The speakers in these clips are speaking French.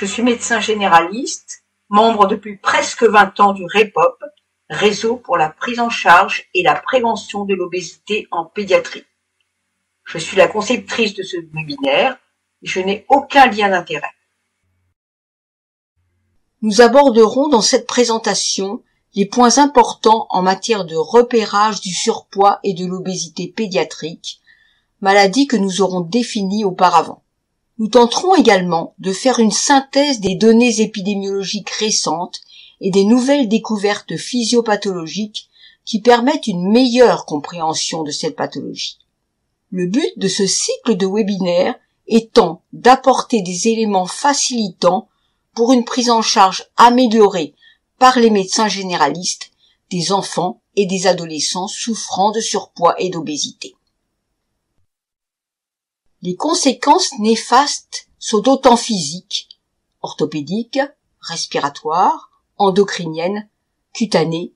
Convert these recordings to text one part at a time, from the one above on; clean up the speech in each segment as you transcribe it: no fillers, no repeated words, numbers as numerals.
Je suis médecin généraliste, membre depuis presque 20 ans du REPOP, Réseau pour la prise en charge et la prévention de l'obésité en pédiatrie. Je suis la conceptrice de ce webinaire et je n'ai aucun lien d'intérêt. Nous aborderons dans cette présentation les points importants en matière de repérage du surpoids et de l'obésité pédiatrique, maladie que nous aurons définie auparavant. Nous tenterons également de faire une synthèse des données épidémiologiques récentes et des nouvelles découvertes physiopathologiques qui permettent une meilleure compréhension de cette pathologie. Le but de ce cycle de webinaires étant d'apporter des éléments facilitants pour une prise en charge améliorée par les médecins généralistes des enfants et des adolescents souffrant de surpoids et d'obésité. Les conséquences néfastes sont autant physiques, orthopédiques, respiratoires, endocriniennes, cutanées,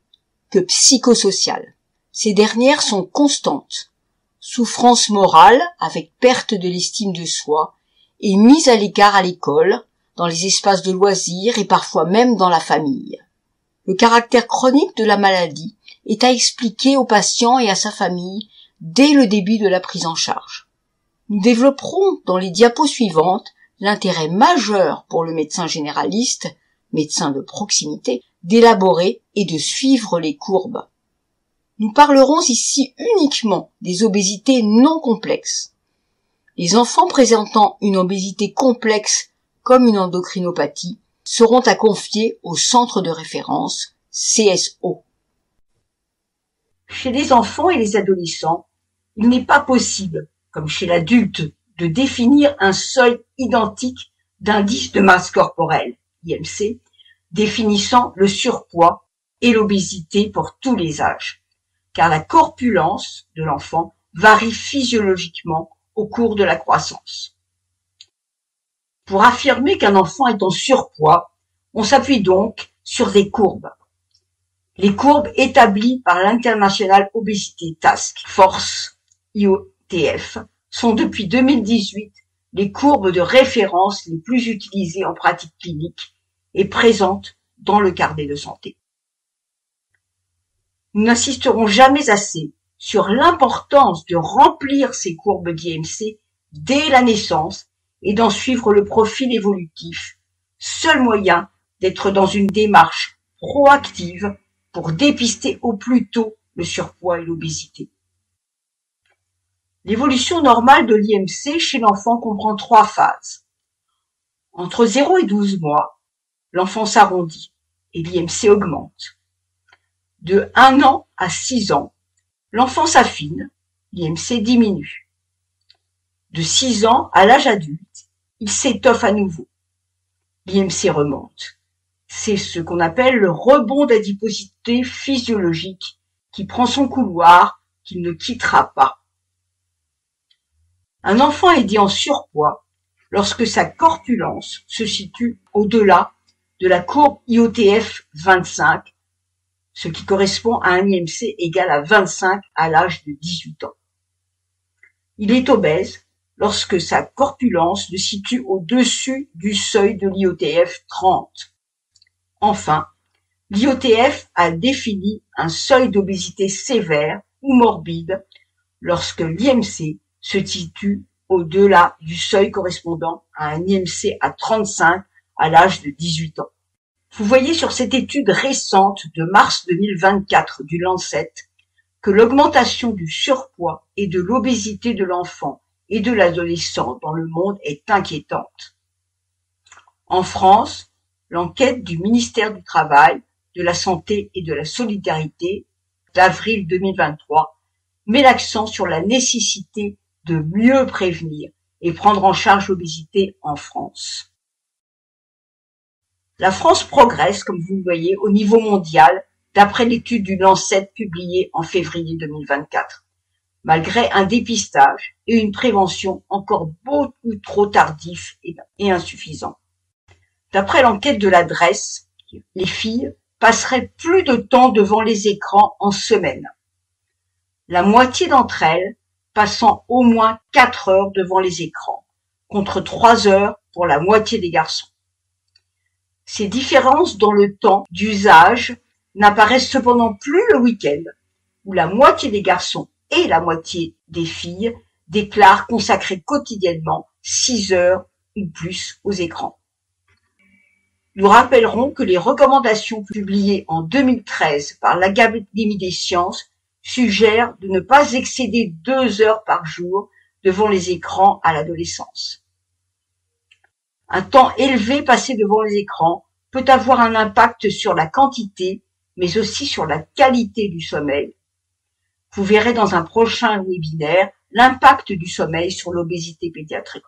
que psychosociales. Ces dernières sont constantes. Souffrance morale avec perte de l'estime de soi et mise à l'écart à l'école, dans les espaces de loisirs et parfois même dans la famille. Le caractère chronique de la maladie est à expliquer au patient et à sa famille dès le début de la prise en charge. Nous développerons dans les diapos suivantes l'intérêt majeur pour le médecin généraliste, médecin de proximité, d'élaborer et de suivre les courbes. Nous parlerons ici uniquement des obésités non complexes. Les enfants présentant une obésité complexe comme une endocrinopathie seront à confier au centre de référence CSO. Chez les enfants et les adolescents, il n'est pas possible, comme chez l'adulte, de définir un seuil identique d'indice de masse corporelle, IMC, définissant le surpoids et l'obésité pour tous les âges, car la corpulence de l'enfant varie physiologiquement au cours de la croissance. Pour affirmer qu'un enfant est en surpoids, on s'appuie donc sur des courbes. Les courbes établies par l'International Obesity Task Force, IOTF, sont depuis 2018 les courbes de référence les plus utilisées en pratique clinique et présentes dans le carnet de santé. Nous n'insisterons jamais assez sur l'importance de remplir ces courbes d'IMC dès la naissance et d'en suivre le profil évolutif, seul moyen d'être dans une démarche proactive pour dépister au plus tôt le surpoids et l'obésité. L'évolution normale de l'IMC chez l'enfant comprend 3 phases. Entre 0 et 12 mois, l'enfant s'arrondit et l'IMC augmente. De 1 an à 6 ans, l'enfant s'affine, l'IMC diminue. De 6 ans à l'âge adulte, il s'étoffe à nouveau. L'IMC remonte. C'est ce qu'on appelle le rebond d'adiposité physiologique qui prend son couloir, qu'il ne quittera pas. Un enfant est dit en surpoids lorsque sa corpulence se situe au-delà de la courbe IOTF 25, ce qui correspond à un IMC égal à 25 à l'âge de 18 ans. Il est obèse lorsque sa corpulence se situe au-dessus du seuil de l'IOTF 30. Enfin, l'IOTF a défini un seuil d'obésité sévère ou morbide lorsque l'IMC se situe au-delà du seuil correspondant à un IMC à 35 à l'âge de 18 ans. Vous voyez sur cette étude récente de mars 2024 du Lancet que l'augmentation du surpoids et de l'obésité de l'enfant et de l'adolescent dans le monde est inquiétante. En France, l'enquête du ministère du Travail, de la Santé et de la Solidarité d'avril 2023 met l'accent sur la nécessité de mieux prévenir et prendre en charge l'obésité en France. La France progresse, comme vous le voyez, au niveau mondial, d'après l'étude du Lancet publiée en février 2024, malgré un dépistage et une prévention encore beaucoup trop tardifs et insuffisants. D'après l'enquête de l'adresse, les filles passeraient plus de temps devant les écrans en semaine. La moitié d'entre elles passant au moins 4 heures devant les écrans, contre 3 heures pour la moitié des garçons. Ces différences dans le temps d'usage n'apparaissent cependant plus le week-end, où la moitié des garçons et la moitié des filles déclarent consacrer quotidiennement 6 heures ou plus aux écrans. Nous rappellerons que les recommandations publiées en 2013 par l'Académie des sciences suggèrent de ne pas excéder 2 heures par jour devant les écrans à l'adolescence. Un temps élevé passé devant les écrans peut avoir un impact sur la quantité, mais aussi sur la qualité du sommeil. Vous verrez dans un prochain webinaire l'impact du sommeil sur l'obésité pédiatrique.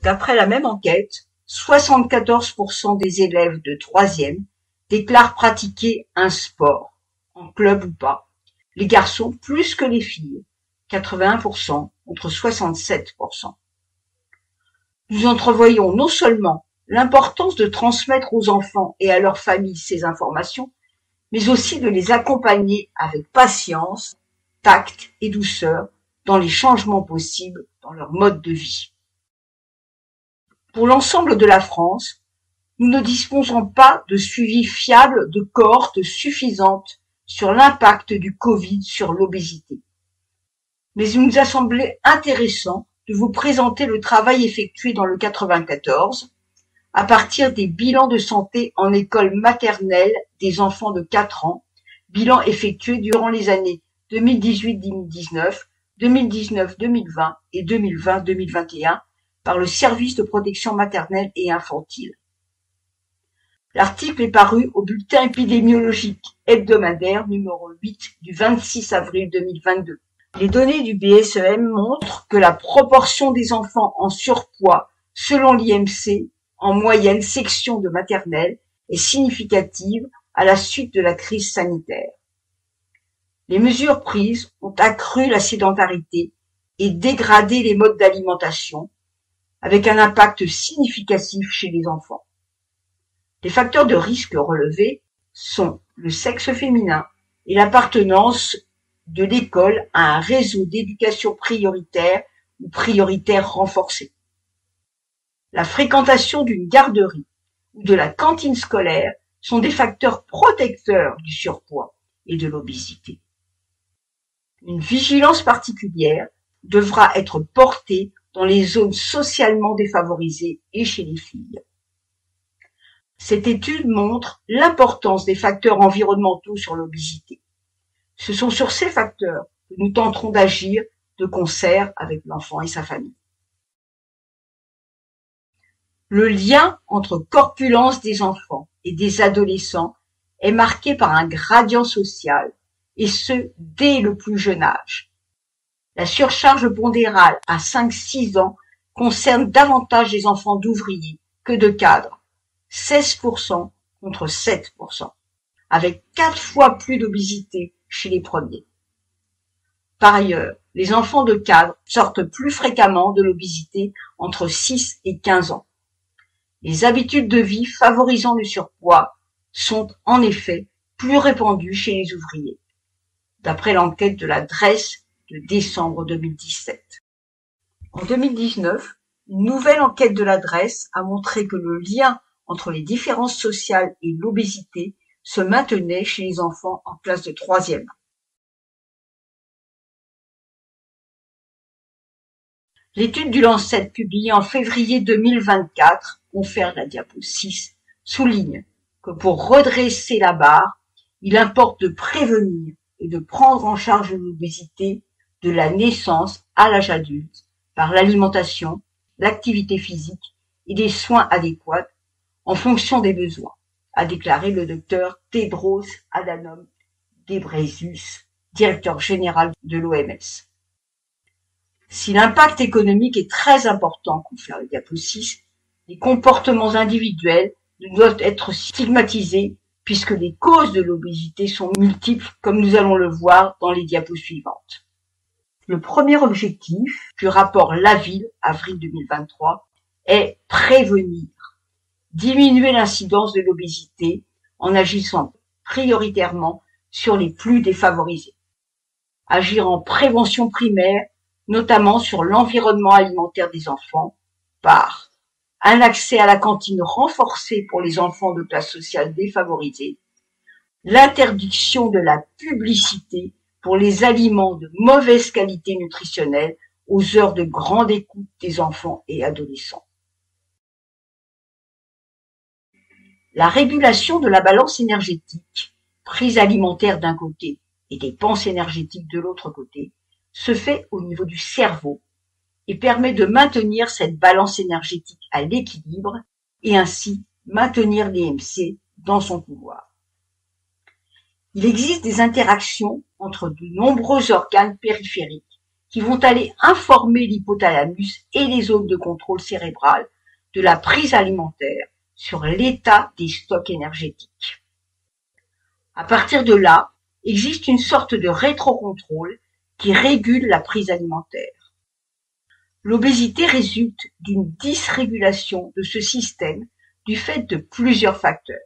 D'après la même enquête, 74% des élèves de 3e déclarent pratiquer un sport, en club ou pas. Les garçons plus que les filles, 81% contre 67%. Nous entrevoyons non seulement l'importance de transmettre aux enfants et à leurs familles ces informations, mais aussi de les accompagner avec patience, tact et douceur dans les changements possibles dans leur mode de vie. Pour l'ensemble de la France, nous ne disposons pas de suivi fiable de cohortes suffisantes sur l'impact du Covid sur l'obésité. Mais il nous a semblé intéressant de vous présenter le travail effectué dans le 94 à partir des bilans de santé en école maternelle des enfants de 4 ans, bilan effectué durant les années 2018-2019, 2019-2020 et 2020-2021 par le service de protection maternelle et infantile. L'article est paru au bulletin épidémiologique hebdomadaire numéro 8 du 26 avril 2022. Les données du BSEM montrent que la proportion des enfants en surpoids selon l'IMC, en moyenne section de maternelle, est significative à la suite de la crise sanitaire. Les mesures prises ont accru la sédentarité et dégradé les modes d'alimentation, avec un impact significatif chez les enfants. Les facteurs de risque relevés sont le sexe féminin et l'appartenance de l'école à un réseau d'éducation prioritaire ou prioritaire renforcé. La fréquentation d'une garderie ou de la cantine scolaire sont des facteurs protecteurs du surpoids et de l'obésité. Une vigilance particulière devra être portée dans les zones socialement défavorisées et chez les filles. Cette étude montre l'importance des facteurs environnementaux sur l'obésité. Ce sont sur ces facteurs que nous tenterons d'agir de concert avec l'enfant et sa famille. Le lien entre corpulence des enfants et des adolescents est marqué par un gradient social, et ce, dès le plus jeune âge. La surcharge pondérale à 5-6 ans concerne davantage les enfants d'ouvriers que de cadres, 16% contre 7%, avec 4 fois plus d'obésité chez les premiers. Par ailleurs, les enfants de cadres sortent plus fréquemment de l'obésité entre 6 et 15 ans. Les habitudes de vie favorisant le surpoids sont en effet plus répandues chez les ouvriers, d'après l'enquête de la DREES de décembre 2017. En 2019, une nouvelle enquête de la DREES a montré que le lien entre les différences sociales et l'obésité se maintenait chez les enfants en classe de 3e. L'étude du Lancet publiée en février 2024, confère la diapo 6, souligne que pour redresser la barre, il importe de prévenir et de prendre en charge l'obésité de la naissance à l'âge adulte par l'alimentation, l'activité physique et des soins adéquats en fonction des besoins, a déclaré le docteur Tedros Adhanom Ghebreyesus, directeur général de l'OMS. Si l'impact économique est très important, confère le diapo 6, les comportements individuels ne doivent être stigmatisés puisque les causes de l'obésité sont multiples, comme nous allons le voir dans les diapos suivantes. Le premier objectif du rapport Laville, avril 2023, est prévenir, diminuer l'incidence de l'obésité en agissant prioritairement sur les plus défavorisés. Agir en prévention primaire, notamment sur l'environnement alimentaire des enfants, par un accès à la cantine renforcé pour les enfants de classe sociale défavorisée, l'interdiction de la publicité pour les aliments de mauvaise qualité nutritionnelle aux heures de grande écoute des enfants et adolescents. La régulation de la balance énergétique, prise alimentaire d'un côté et dépenses énergétiques de l'autre côté, se fait au niveau du cerveau et permet de maintenir cette balance énergétique à l'équilibre et ainsi maintenir l'IMC dans son pouvoir. Il existe des interactions entre de nombreux organes périphériques qui vont aller informer l'hypothalamus et les zones de contrôle cérébral de la prise alimentaire sur l'état des stocks énergétiques. À partir de là, existe une sorte de rétrocontrôle qui régule la prise alimentaire. L'obésité résulte d'une dysrégulation de ce système du fait de plusieurs facteurs.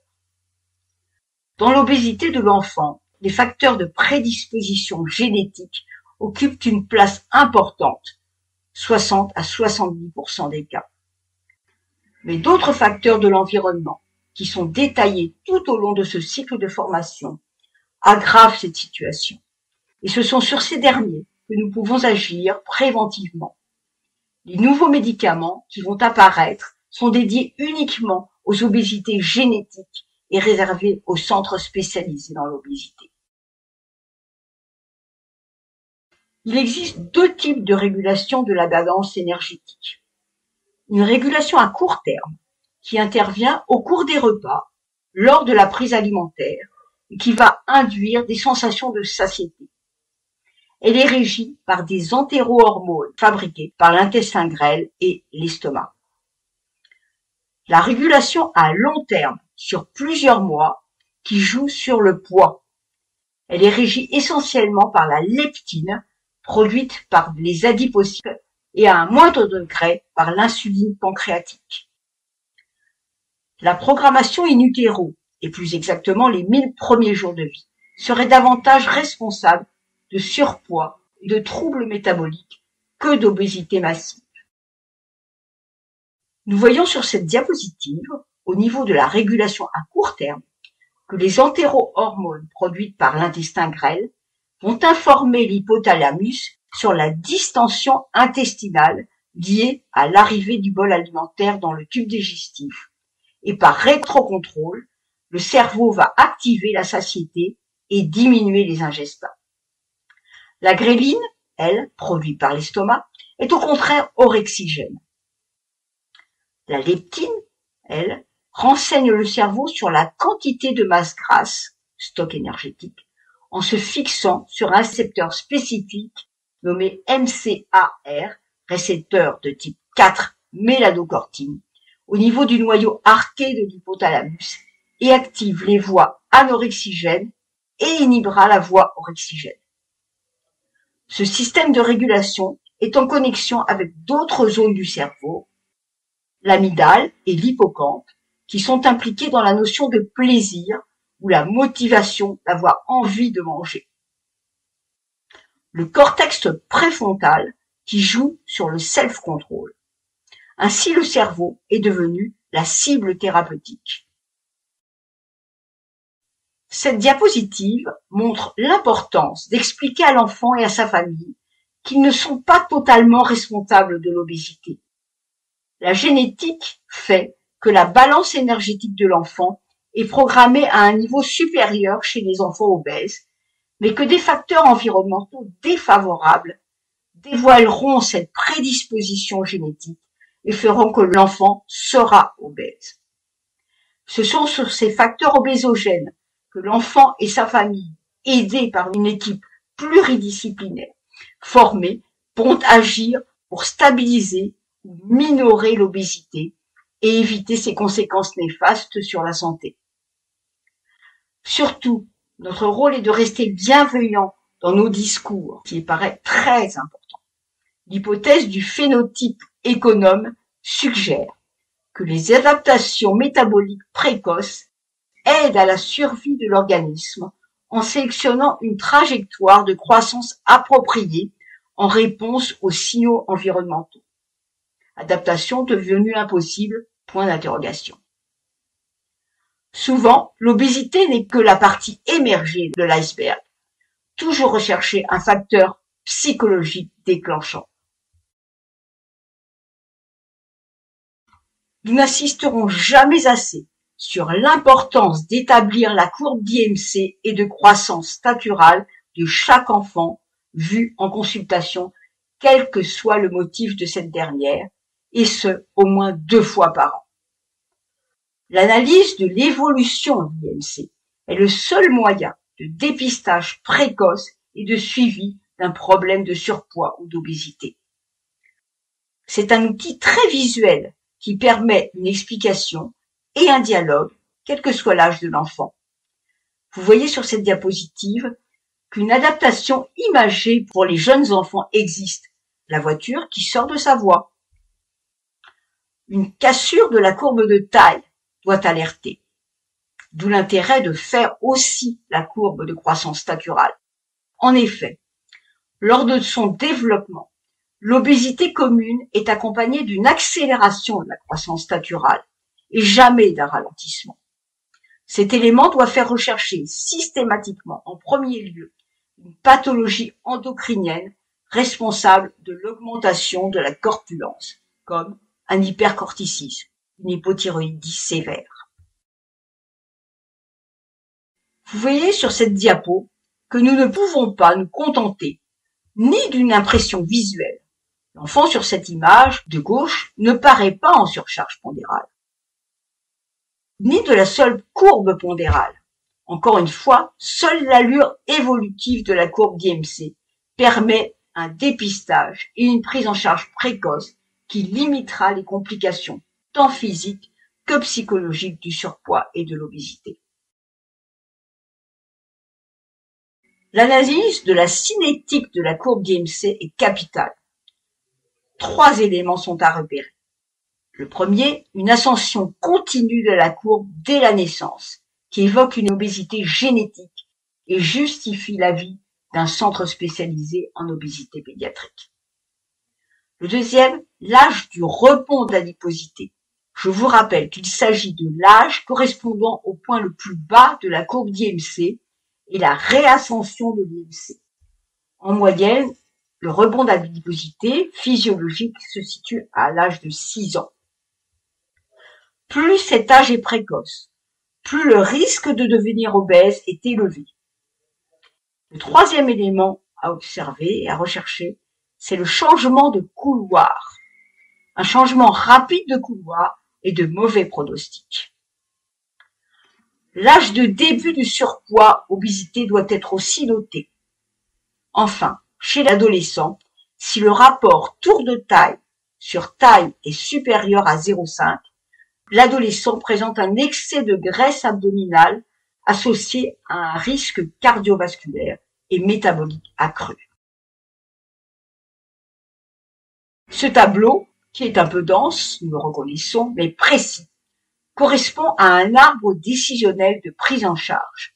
Dans l'obésité de l'enfant, les facteurs de prédisposition génétique occupent une place importante, 60 à 70% des cas. Mais d'autres facteurs de l'environnement, qui sont détaillés tout au long de ce cycle de formation, aggravent cette situation. Et ce sont sur ces derniers que nous pouvons agir préventivement. Les nouveaux médicaments qui vont apparaître sont dédiés uniquement aux obésités génétiques et réservés aux centres spécialisés dans l'obésité. Il existe deux types de régulation de la balance énergétique. Une régulation à court terme, qui intervient au cours des repas, lors de la prise alimentaire, et qui va induire des sensations de satiété. Elle est régie par des entérohormones fabriquées par l'intestin grêle et l'estomac. La régulation à long terme, sur plusieurs mois, qui joue sur le poids. Elle est régie essentiellement par la leptine, produite par les adipocytes, et à un moindre degré par l'insuline pancréatique. La programmation in utero, et plus exactement les 1000 premiers jours de vie, serait davantage responsable de surpoids et de troubles métaboliques que d'obésité massive. Nous voyons sur cette diapositive, au niveau de la régulation à court terme, que les entérohormones produites par l'intestin grêle vont informer l'hypothalamus sur la distension intestinale liée à l'arrivée du bol alimentaire dans le tube digestif. Et par rétrocontrôle, le cerveau va activer la satiété et diminuer les ingestats. La gréline, elle, produite par l'estomac, est au contraire orexigène. La leptine, elle, renseigne le cerveau sur la quantité de masse grasse, stock énergétique, en se fixant sur un récepteur spécifique nommé MCAR, récepteur de type 4 mélanocortine, au niveau du noyau arqué de l'hypothalamus et active les voies anorexigènes et inhibera la voie orexigène. Ce système de régulation est en connexion avec d'autres zones du cerveau, l'amygdale et l'hippocampe, qui sont impliqués dans la notion de plaisir ou la motivation d'avoir envie de manger. Le cortex préfrontal qui joue sur le self-control. Ainsi, le cerveau est devenu la cible thérapeutique. Cette diapositive montre l'importance d'expliquer à l'enfant et à sa famille qu'ils ne sont pas totalement responsables de l'obésité. La génétique fait que la balance énergétique de l'enfant est programmée à un niveau supérieur chez les enfants obèses, mais que des facteurs environnementaux défavorables dévoileront cette prédisposition génétique et feront que l'enfant sera obèse. Ce sont sur ces facteurs obésogènes que l'enfant et sa famille, aidés par une équipe pluridisciplinaire, formée, pourront agir pour stabiliser ou minorer l'obésité et éviter ses conséquences néfastes sur la santé. Surtout, notre rôle est de rester bienveillant dans nos discours, qui paraît très important. L'hypothèse du phénotype économe suggère que les adaptations métaboliques précoces aident à la survie de l'organisme en sélectionnant une trajectoire de croissance appropriée en réponse aux signaux environnementaux. Adaptation devenue impossible, point d'interrogation. Souvent, l'obésité n'est que la partie émergée de l'iceberg. Toujours rechercher un facteur psychologique déclenchant. Nous n'insisterons jamais assez sur l'importance d'établir la courbe d'IMC et de croissance staturale de chaque enfant vu en consultation, quel que soit le motif de cette dernière, et ce, au moins 2 fois par an. L'analyse de l'évolution de l'IMC est le seul moyen de dépistage précoce et de suivi d'un problème de surpoids ou d'obésité. C'est un outil très visuel qui permet une explication et un dialogue, quel que soit l'âge de l'enfant. Vous voyez sur cette diapositive qu'une adaptation imagée pour les jeunes enfants existe. La voiture qui sort de sa voie. Une cassure de la courbe de taille doit alerter. D'où l'intérêt de faire aussi la courbe de croissance staturale. En effet, lors de son développement, l'obésité commune est accompagnée d'une accélération de la croissance staturale et jamais d'un ralentissement. Cet élément doit faire rechercher systématiquement en premier lieu une pathologie endocrinienne responsable de l'augmentation de la corpulence, comme un hypercorticisme, une hypothyroïdie sévère. Vous voyez sur cette diapo que nous ne pouvons pas nous contenter ni d'une impression visuelle. L'enfant sur cette image de gauche ne paraît pas en surcharge pondérale, ni de la seule courbe pondérale. Encore une fois, seule l'allure évolutive de la courbe d'IMC permet un dépistage et une prise en charge précoce qui limitera les complications tant physiques que psychologiques du surpoids et de l'obésité. L'analyse de la cinétique de la courbe d'IMC est capitale. 3 éléments sont à repérer. Le premier, une ascension continue de la courbe dès la naissance, qui évoque une obésité génétique et justifie l'avis d'un centre spécialisé en obésité pédiatrique. Le deuxième, l'âge du rebond de l'adiposité. Je vous rappelle qu'il s'agit de l'âge correspondant au point le plus bas de la courbe d'IMC et la réascension de l'IMC. En moyenne, le rebond d'adiposité physiologique se situe à l'âge de 6 ans. Plus cet âge est précoce, plus le risque de devenir obèse est élevé. Le troisième élément à observer et à rechercher, c'est le changement de couloir. Un changement rapide de couloir et de mauvais pronostics. L'âge de début du surpoids, obésité doit être aussi noté. Enfin, chez l'adolescent, si le rapport tour de taille sur taille est supérieur à 0,5, l'adolescent présente un excès de graisse abdominale associé à un risque cardiovasculaire et métabolique accru. Ce tableau, qui est un peu dense, nous le reconnaissons, mais précis, correspond à un arbre décisionnel de prise en charge.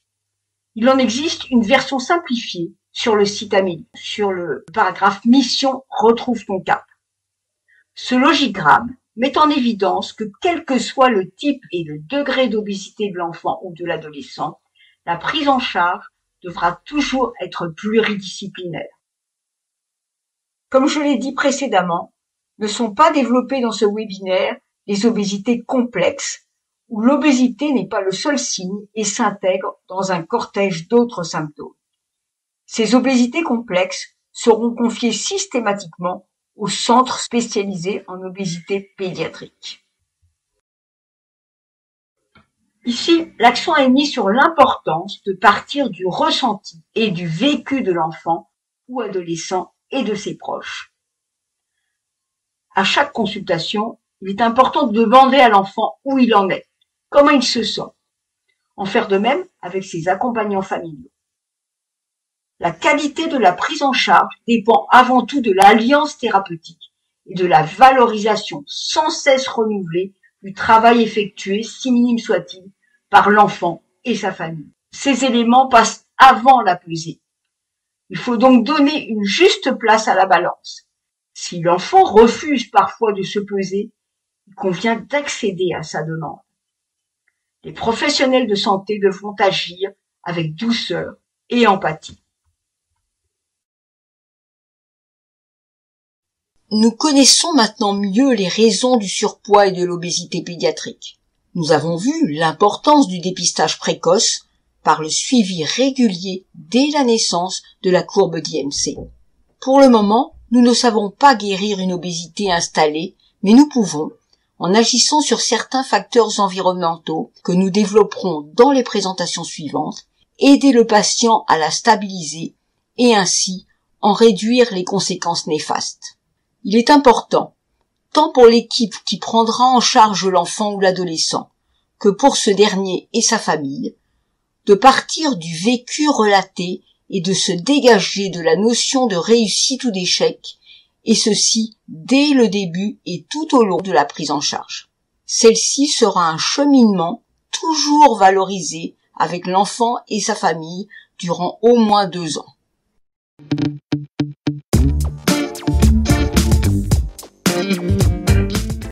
Il en existe une version simplifiée sur le site Amélie, sur le paragraphe Mission retrouve ton cap. Ce logigramme met en évidence que quel que soit le type et le degré d'obésité de l'enfant ou de l'adolescent, la prise en charge devra toujours être pluridisciplinaire. Comme je l'ai dit précédemment, ne sont pas développées dans ce webinaire les obésités complexes, où l'obésité n'est pas le seul signe et s'intègre dans un cortège d'autres symptômes. Ces obésités complexes seront confiées systématiquement au centre spécialisé en obésité pédiatrique. Ici, l'accent est mis sur l'importance de partir du ressenti et du vécu de l'enfant ou adolescent et de ses proches. À chaque consultation, il est important de demander à l'enfant où il en est, comment il se sent. En faire de même avec ses accompagnants familiaux. La qualité de la prise en charge dépend avant tout de l'alliance thérapeutique et de la valorisation sans cesse renouvelée du travail effectué, si minime soit-il, par l'enfant et sa famille. Ces éléments passent avant la pesée. Il faut donc donner une juste place à la balance. Si l'enfant refuse parfois de se peser, il convient d'accéder à sa demande. Les professionnels de santé devront agir avec douceur et empathie. Nous connaissons maintenant mieux les raisons du surpoids et de l'obésité pédiatrique. Nous avons vu l'importance du dépistage précoce par le suivi régulier dès la naissance de la courbe d'IMC. Pour le moment, nous ne savons pas guérir une obésité installée, mais nous pouvons, en agissant sur certains facteurs environnementaux que nous développerons dans les présentations suivantes, aider le patient à la stabiliser et ainsi en réduire les conséquences néfastes. Il est important, tant pour l'équipe qui prendra en charge l'enfant ou l'adolescent, que pour ce dernier et sa famille, de partir du vécu relaté et de se dégager de la notion de réussite ou d'échec, et ceci dès le début et tout au long de la prise en charge. Celle-ci sera un cheminement toujours valorisé avec l'enfant et sa famille durant au moins 2 ans.